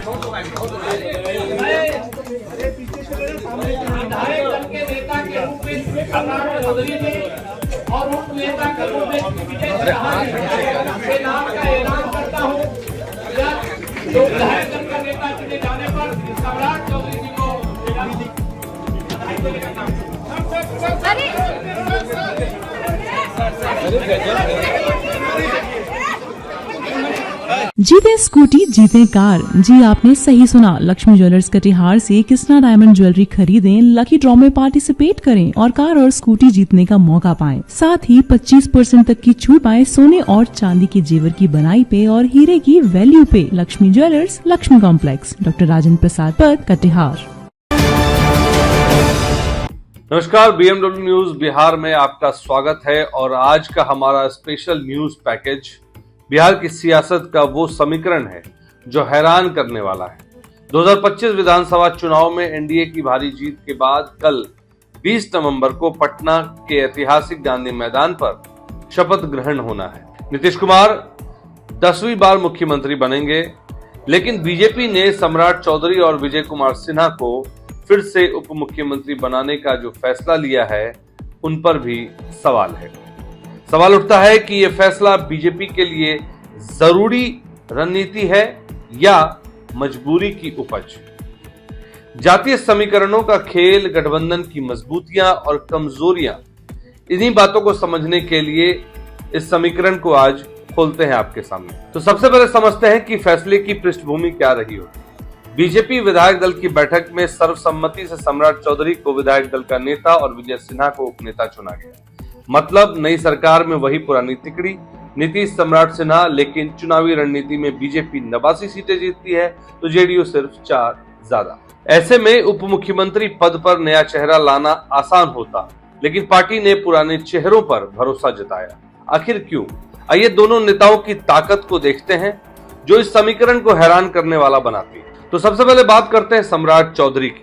विधायक दल के नेता के रूप में सम्राट चौधरी जी और उप नेता के रूप में विजय के नाम का ऐलान करता हूँ। जो विधायक दल का नेता चुने जाने पर सम्राट चौधरी जी को जीते स्कूटी जीते कार। जी आपने सही सुना, लक्ष्मी ज्वेलर्स कटिहार से कृष्णा डायमंड ज्वेलरी खरीदें, लकी ड्रॉ में पार्टिसिपेट करें और कार और स्कूटी जीतने का मौका पाएं। साथ ही 25% तक की छूट पाएं सोने और चांदी के जेवर की बनाई पे और हीरे की वैल्यू पे। Lakshmi jewellers, Lakshmi complex, doctor Rajendra Prasad Path, Katihar. नमस्कार, BMW न्यूज बिहार में आपका स्वागत है और आज का हमारा स्पेशल न्यूज पैकेज बिहार की सियासत का वो समीकरण है जो हैरान करने वाला है। 2025 विधानसभा चुनाव में एनडीए की भारी जीत के बाद कल 20 नवंबर को पटना के ऐतिहासिक गांधी मैदान पर शपथ ग्रहण होना है। नीतीश कुमार 10वीं बार मुख्यमंत्री बनेंगे, लेकिन बीजेपी ने सम्राट चौधरी और विजय कुमार सिन्हा को फिर से उप मुख्यमंत्री बनाने का जो फैसला लिया है उन पर भी सवाल है। सवाल उठता है कि यह फैसला बीजेपी के लिए जरूरी रणनीति है या मजबूरी की उपज। जातीय समीकरणों का खेल, गठबंधन की मजबूतियां और कमजोरियां, इन्हीं बातों को समझने के लिए इस समीकरण को आज खोलते हैं आपके सामने। तो सबसे पहले समझते हैं कि फैसले की पृष्ठभूमि क्या रही होगी। बीजेपी विधायक दल की बैठक में सर्वसम्मति से सम्राट चौधरी को विधायक दल का नेता और विजय सिन्हा को उपनेता चुना गया। मतलब नई सरकार में वही पुरानी तिकड़ी, नीतीश सम्राट सिन्हा, लेकिन चुनावी रणनीति में बीजेपी 89 सीटें जीतती है तो जेडीयू सिर्फ 4 ज्यादा। ऐसे में उप मुख्यमंत्री पद पर नया चेहरा लाना आसान होता, लेकिन पार्टी ने पुराने चेहरों पर भरोसा जताया। आखिर क्यों? आइए दोनों नेताओं की ताकत को देखते हैं जो इस समीकरण को हैरान करने वाला बनाती है। तो सबसे पहले बात करते हैं सम्राट चौधरी की।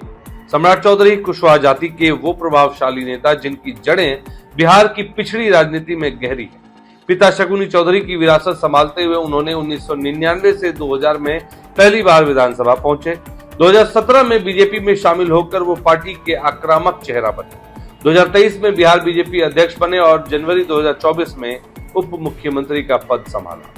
सम्राट चौधरी कुशवाहा जाति के वो प्रभावशाली नेता जिनकी जड़ें बिहार की पिछड़ी राजनीति में गहरी है। पिता शकुनी चौधरी की विरासत संभालते हुए उन्होंने 1999 से 2000 में पहली बार विधानसभा पहुंचे। 2017 में बीजेपी में शामिल होकर वो पार्टी के आक्रामक चेहरा बने। 2023 में बिहार बीजेपी अध्यक्ष बने और जनवरी 2024 में उप मुख्यमंत्री का पद संभाला।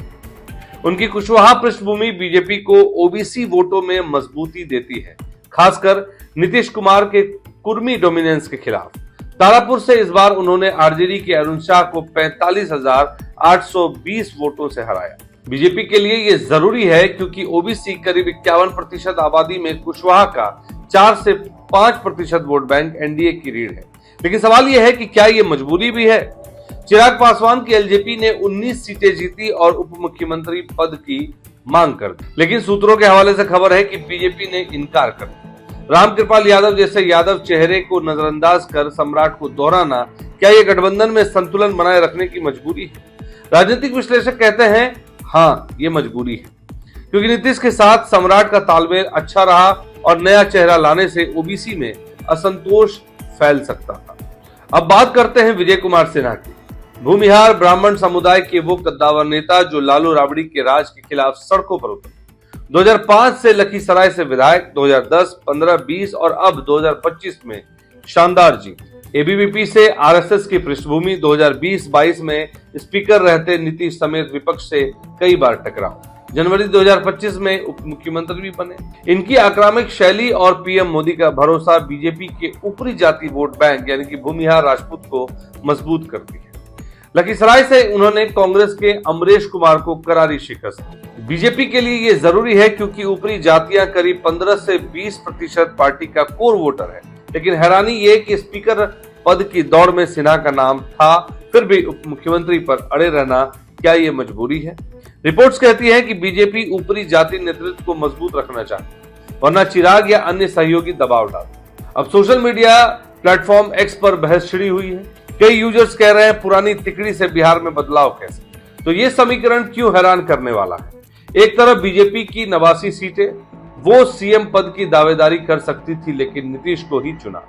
उनकी कुशवाहा पृष्ठभूमि बीजेपी को ओबीसी वोटों में मजबूती देती है, खासकर नीतीश कुमार के कुर्मी डोमिनेंस के खिलाफ। तारापुर से इस बार उन्होंने आरजेडी के अरुण शाह को 45,820 वोटों से हराया। बीजेपी के लिए ये जरूरी है क्योंकि ओबीसी करीब 51% आबादी में कुशवाहा का 4 से 5% वोट बैंक एनडीए की रीढ़ है। लेकिन सवाल यह है कि क्या ये मजबूरी भी है? चिराग पासवान की एलजेपी ने 19 सीटें जीती और उप मुख्यमंत्री पद की मांग कर दी, लेकिन सूत्रों के हवाले से खबर है कि बीजेपी ने इनकार कर दिया। रामकृपाल यादव जैसे यादव चेहरे को नजरअंदाज कर सम्राट को दोहराना, क्या ये गठबंधन में संतुलन बनाए रखने की मजबूरी है? राजनीतिक विश्लेषक कहते हैं हाँ, ये मजबूरी है, क्योंकि नीतीश के साथ सम्राट का तालमेल अच्छा रहा और नया चेहरा लाने से ओबीसी में असंतोष फैल सकता था। अब बात करते हैं विजय कुमार सिन्हा की। भूमिहार ब्राह्मण समुदाय के वो कद्दावर नेता जो लालू राबड़ी के राज के खिलाफ सड़कों पर उतरे। 2005 से लखीसराय से विधायक, 2010, 15, 20 और अब 2025 में शानदार जीत। एबीवीपी से आरएसएस की पृष्ठभूमि, 2020-22 में स्पीकर रहते नीतीश समेत विपक्ष से कई बार टकराव। जनवरी 2025 में उप मुख्यमंत्री भी बने। इनकी आक्रामक शैली और पीएम मोदी का भरोसा बीजेपी के ऊपरी जाति वोट बैंक यानी कि भूमिहार राजपूत को मजबूत करती है। लखीसराय से उन्होंने कांग्रेस के अमरेश कुमार को करारी शिकस्त दी। बीजेपी के लिए ये जरूरी है क्योंकि ऊपरी जातियां करीब 15 से 20% पार्टी का कोर वोटर है। लेकिन हैरानी ये कि स्पीकर पद की दौड़ में सिन्हा का नाम था, फिर भी उप मुख्यमंत्री पर अड़े रहना, क्या ये मजबूरी है? रिपोर्ट्स कहती है कि बीजेपी ऊपरी जाति नेतृत्व को मजबूत रखना चाहती है, वरना चिराग या अन्य सहयोगी दबाव डालते। अब सोशल मीडिया प्लेटफॉर्म एक्स पर बहस छिड़ी हुई है। कई यूजर्स कह रहे हैं पुरानी तिकड़ी से बिहार में बदलाव कैसे? तो ये समीकरण क्यों हैरान करने वाला है? एक तरफ बीजेपी की 89 सीटें, वो सीएम पद की दावेदारी कर सकती थी लेकिन नीतीश को ही चुना।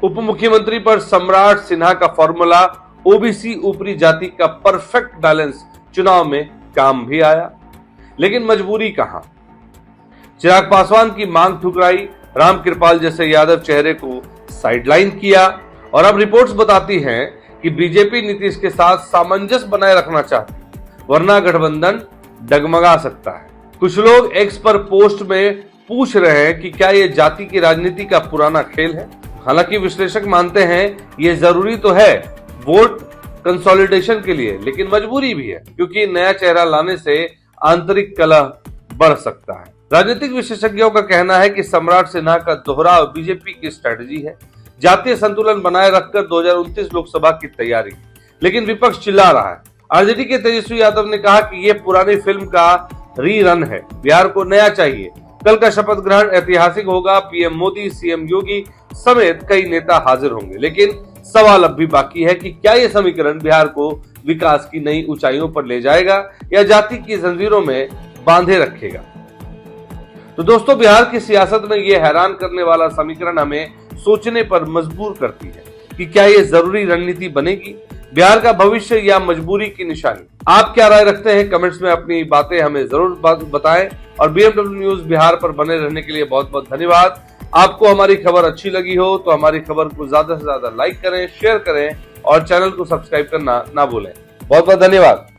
उप मुख्यमंत्री पर सम्राट सिन्हा का फॉर्मूला ओबीसी ऊपरी जाति का परफेक्ट बैलेंस चुनाव में काम भी आया, लेकिन मजबूरी कहां? चिराग पासवान की मांग ठुकराई, रामकृपाल जैसे यादव चेहरे को साइडलाइन किया और अब रिपोर्ट्स बताती हैं कि बीजेपी नीतीश के साथ सामंजस्य बनाए रखना चाहती है, वरना गठबंधन डगमगा सकता है। कुछ लोग एक्स पर पोस्ट में पूछ रहे हैं कि क्या ये जाति की राजनीति का पुराना खेल है। हालांकि विश्लेषक मानते हैं ये जरूरी तो है वोट कंसोलिडेशन के लिए, लेकिन मजबूरी भी है क्योंकि नया चेहरा लाने से आंतरिक कलह बढ़ सकता है। राजनीतिक विशेषज्ञों का कहना है कि सम्राट सिन्हा का दोहराव बीजेपी की स्ट्रेटजी है, जातीय संतुलन बनाए रखकर 2029 लोकसभा की तैयारी। लेकिन विपक्ष चिल्ला रहा है। आरजेडी के तेजस्वी यादव ने कहा कि ये पुरानी फिल्म का रीरन है, बिहार को नया चाहिए। कल का शपथ ग्रहण ऐतिहासिक होगा, पीएम मोदी, सीएम योगी समेत कई नेता हाजिर होंगे। लेकिन सवाल अब भी बाकी है कि क्या ये समीकरण बिहार को विकास की नई ऊंचाइयों पर ले जाएगा या जाति की जंजीरों में बांधे रखेगा। तो दोस्तों, बिहार की सियासत में ये हैरान करने वाला समीकरण हमें सोचने पर मजबूर करती है कि क्या ये जरूरी रणनीति बनेगी, बिहार का भविष्य या मजबूरी की निशानी। आप क्या राय रखते हैं? कमेंट्स में अपनी बातें हमें जरूर बताएं और बीएमडब्ल्यू न्यूज बिहार पर बने रहने के लिए बहुत बहुत धन्यवाद। आपको हमारी खबर अच्छी लगी हो तो हमारी खबर को ज्यादा से ज्यादा लाइक करें, शेयर करें और चैनल को सब्सक्राइब करना ना भूलें। बहुत बहुत धन्यवाद।